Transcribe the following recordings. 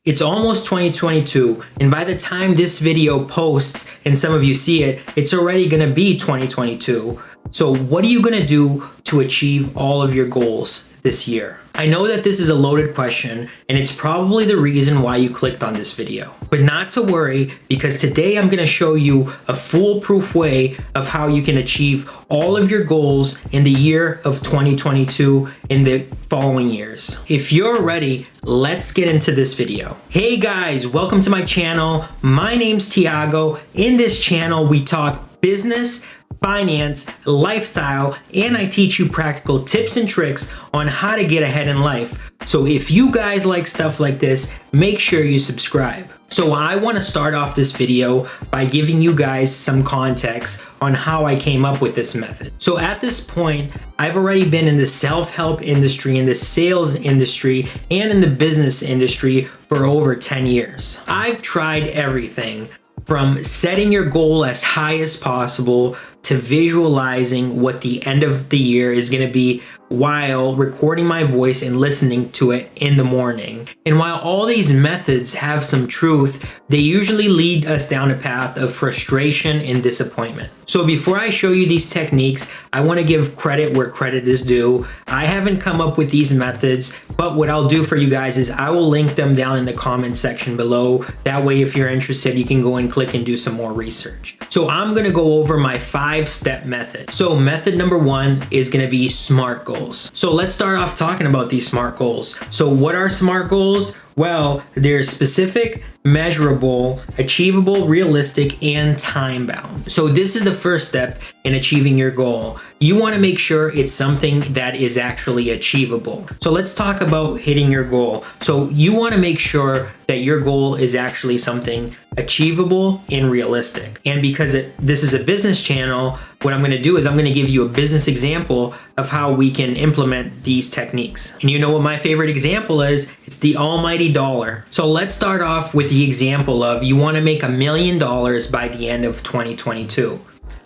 It's almost 2022, and by the time this video posts and some of you see it, it's already gonna be 2022. So what are you gonna do to achieve all of your goals this year? I know that this is a loaded question, and it's probably the reason why you clicked on this video. But not to worry, because today I'm gonna show you a foolproof way of how you can achieve all of your goals in the year of 2022 and the following years. If you're ready, let's get into this video. Hey guys, welcome to my channel. My name's Thiago. In this channel, we talk business, finance, lifestyle, and I teach you practical tips and tricks on how to get ahead in life. So if you guys like stuff like this, make sure you subscribe. So I want to start off this video by giving you guys some context on how I came up with this method. So at this point, I've already been in the self-help industry, in the sales industry, and in the business industry for over 10 years. I've tried everything from setting your goal as high as possible to visualizing what the end of the year is going to be while recording my voice and listening to it in the morning. And while all these methods have some truth, they usually lead us down a path of frustration and disappointment. So before I show you these techniques, I want to give credit where credit is due. I haven't come up with these methods, but what I'll do for you guys is I will link them down in the comment section below. That way, if you're interested, you can go and click and do some more research. So I'm going to go over my 5-step method. So method number 1 is going to be SMART goals. So let's start off talking about these SMART goals. So what are SMART goals? Well, they're specific, measurable, achievable, realistic, and time-bound. So this is the first step in achieving your goal. You want to make sure it's something that is actually achievable. So let's talk about hitting your goal. So you want to make sure that your goal is actually something achievable and realistic. And because this is a business channel, what I'm going to do is I'm going to give you a business example of how we can implement these techniques. And you know what my favorite example is? It's the almighty dollar. So let's start off with the example of you want to make $1 million by the end of 2022.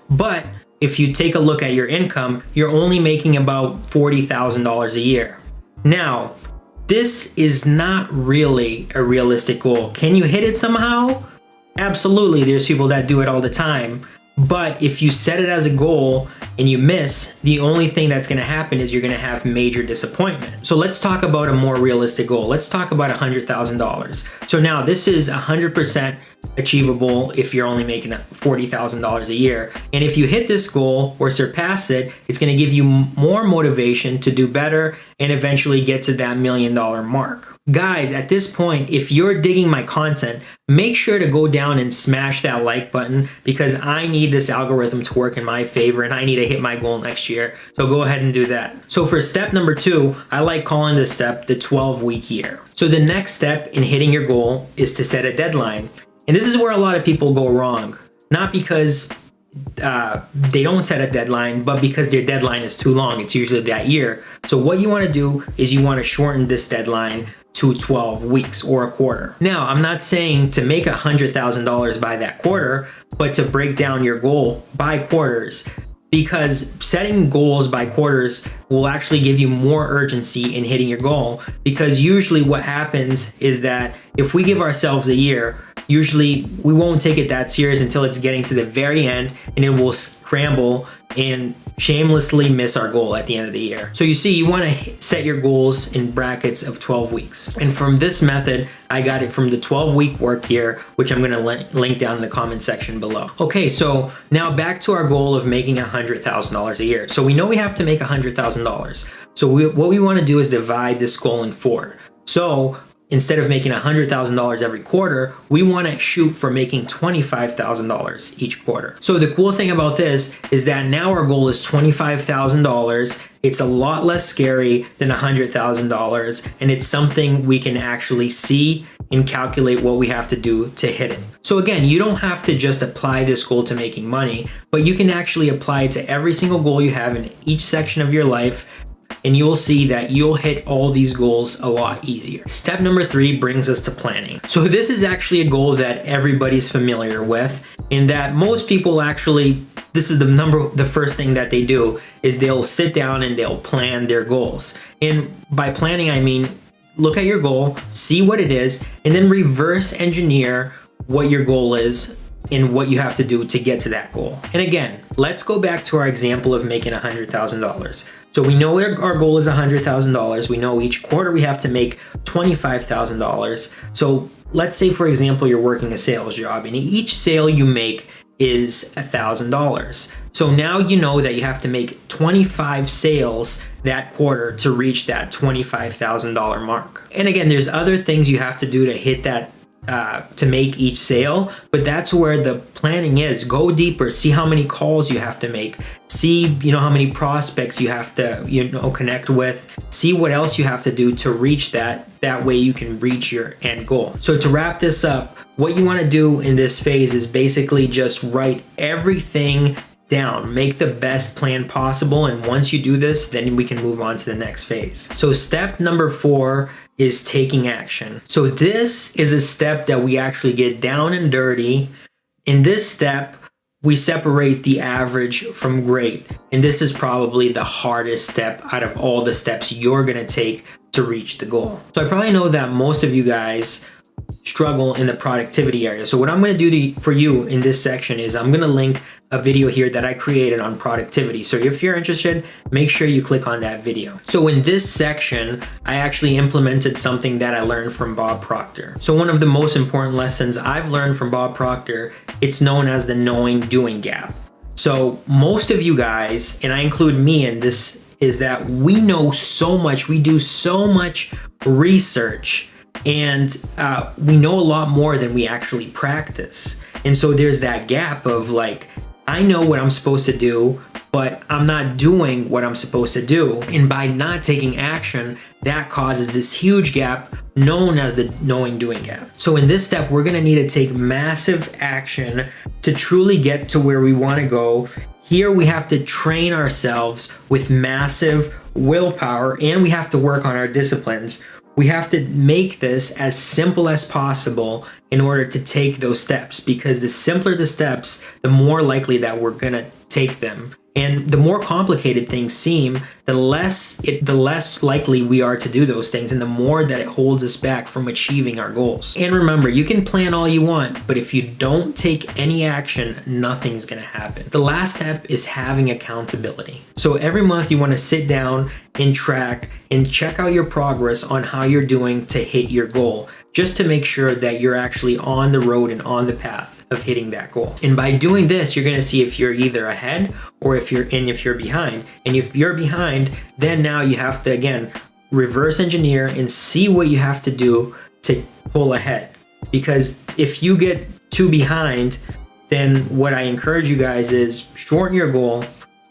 But if you take a look at your income, you're only making about $40,000 a year. Now, this is not really a realistic goal. Can you hit it somehow? Absolutely, there's people that do it all the time. But if you set it as a goal and you miss, the only thing that's going to happen is you're going to have major disappointment. So let's talk about a more realistic goal. Let's talk about $100,000. So now this is 100% achievable if you're only making $40,000 a year. And if you hit this goal or surpass it, it's going to give you more motivation to do better and eventually get to that $1 million mark. Guys, at this point, if you're digging my content, make sure to go down and smash that like button because I need this algorithm to work in my favor and I need to hit my goal next year. So go ahead and do that. So for step number 2, I like calling this step the 12-week year. So the next step in hitting your goal is to set a deadline. And this is where a lot of people go wrong. Not because they don't set a deadline, but because their deadline is too long. It's usually that year. So what you want to do is you want to shorten this deadline to 12 weeks or a quarter. Now, I'm not saying to make $100,000 by that quarter, but to break down your goal by quarters, because setting goals by quarters will actually give you more urgency in hitting your goal. Because usually what happens is that if we give ourselves a year, usually we won't take it that serious until it's getting to the very end, and it will scramble and shamelessly miss our goal at the end of the year. So you see, you want to set your goals in brackets of 12 weeks. And from this method, I got it from the 12-week work here, which I'm going to link down in the comment section below. Okay, so now back to our goal of making $100,000 a year. So we know we have to make $100,000. So what we want to do is divide this goal in 4. So instead of making $100,000 every quarter, we want to shoot for making $25,000 each quarter. So the cool thing about this is that now our goal is $25,000. It's a lot less scary than $100,000, and it's something we can actually see and calculate what we have to do to hit it. So again, you don't have to just apply this goal to making money, but you can actually apply it to every single goal you have in each section of your life, and you'll see that you'll hit all these goals a lot easier. Step number 3 brings us to planning. So this is actually a goal that everybody's familiar with, in that most people actually, this is the first thing that they do is they'll sit down and they'll plan their goals. And by planning, I mean look at your goal, see what it is, and then reverse engineer what your goal is and what you have to do to get to that goal. And again, let's go back to our example of making $100,000. So we know our goal is $100,000. We know each quarter we have to make $25,000. So let's say, for example, you're working a sales job and each sale you make is $1,000. So now you know that you have to make 25 sales that quarter to reach that $25,000 mark. And again, there's other things you have to do to hit that to make each sale, but that's where the planning is. Go deeper, see how many calls you have to make, see how many prospects you have to connect with, see what else you have to do to reach that way you can reach your end goal. So to wrap this up, what you want to do in this phase is basically just write everything down, make the best plan possible, and once you do this, then we can move on to the next phase. So step number 4 is taking action. So this is a step that we actually get down and dirty. In this step, we separate the average from great. And this is probably the hardest step out of all the steps you're gonna take to reach the goal. So I probably know that most of you guys struggle in the productivity area. So what I'm going to do for you in this section is I'm going to link a video here that I created on productivity. So if you're interested, make sure you click on that video. So in this section, I actually implemented something that I learned from Bob Proctor. So one of the most important lessons I've learned from Bob Proctor, it's known as the knowing doing gap. So most of you guys, and I include me in this, is that we know so much, we do so much research, and we know a lot more than we actually practice. And so there's that gap of like, I know what I'm supposed to do, but I'm not doing what I'm supposed to do. And by not taking action, that causes this huge gap known as the knowing doing gap. So in this step, we're gonna need to take massive action to truly get to where we wanna go. Here we have to train ourselves with massive willpower, and we have to work on our disciplines. We have to make this as simple as possible in order to take those steps, because the simpler the steps, the more likely that we're gonna take them. And the more complicated things seem, the less likely we are to do those things, and the more that it holds us back from achieving our goals. And remember, you can plan all you want, but if you don't take any action, nothing's gonna happen. The last step is having accountability. So every month you wanna sit down and track and check out your progress on how you're doing to hit your goal, just to make sure that you're actually on the road and on the path of hitting that goal. And by doing this, you're gonna see if you're either ahead or if you're behind. And if you're behind, then now you have to, again, reverse engineer and see what you have to do to pull ahead. Because if you get too behind, then what I encourage you guys is shorten your goal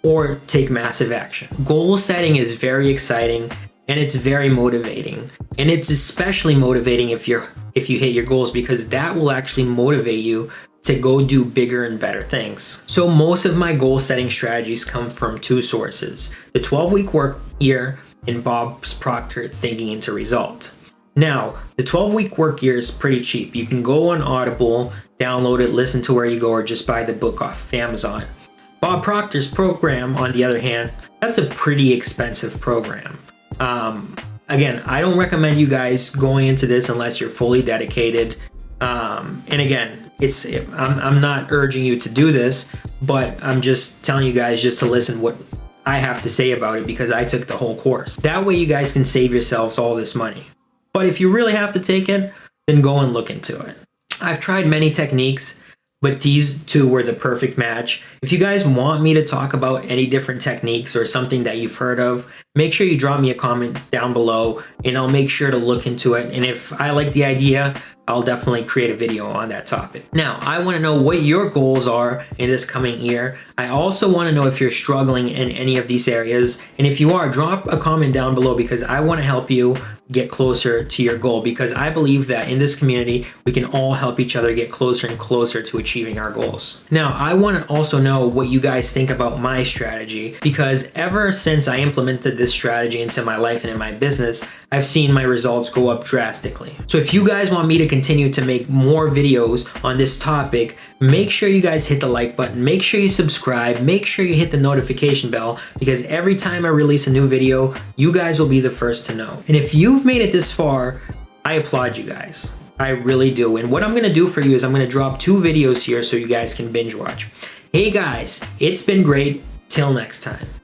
or take massive action. Goal setting is very exciting and it's very motivating. And it's especially motivating if you hit your goals, because that will actually motivate you to go do bigger and better things. So most of my goal setting strategies come from two sources: the 12-week work year and Bob Proctor Thinking into Result. Now, the 12-week work year is pretty cheap. You can go on Audible, download it, listen to where you go, or just buy the book off of Amazon. Bob Proctor's program, on the other hand, that's a pretty expensive program. Again, I don't recommend you guys going into this unless you're fully dedicated. And again, I'm not urging you to do this, but I'm just telling you guys just to listen what I have to say about it, because I took the whole course. That way you guys can save yourselves all this money. But if you really have to take it, then go and look into it. I've tried many techniques, but these two were the perfect match. If you guys want me to talk about any different techniques or something that you've heard of, make sure you drop me a comment down below and I'll make sure to look into it. And if I like the idea, I'll definitely create a video on that topic. Now, I want to know what your goals are in this coming year. I also want to know if you're struggling in any of these areas. And if you are, drop a comment down below, because I want to help you get closer to your goal, because I believe that in this community, we can all help each other get closer and closer to achieving our goals. Now, I want to also know what you guys think about my strategy, because ever since I implemented this strategy into my life and in my business, I've seen my results go up drastically. So if you guys want me to continue to make more videos on this topic, make sure you guys hit the like button, make sure you subscribe, make sure you hit the notification bell, because every time I release a new video, you guys will be the first to know. And if you've made it this far, I applaud you guys. I really do. And what I'm gonna do for you is I'm gonna drop 2 videos here so you guys can binge watch. Hey guys, it's been great. Till next time.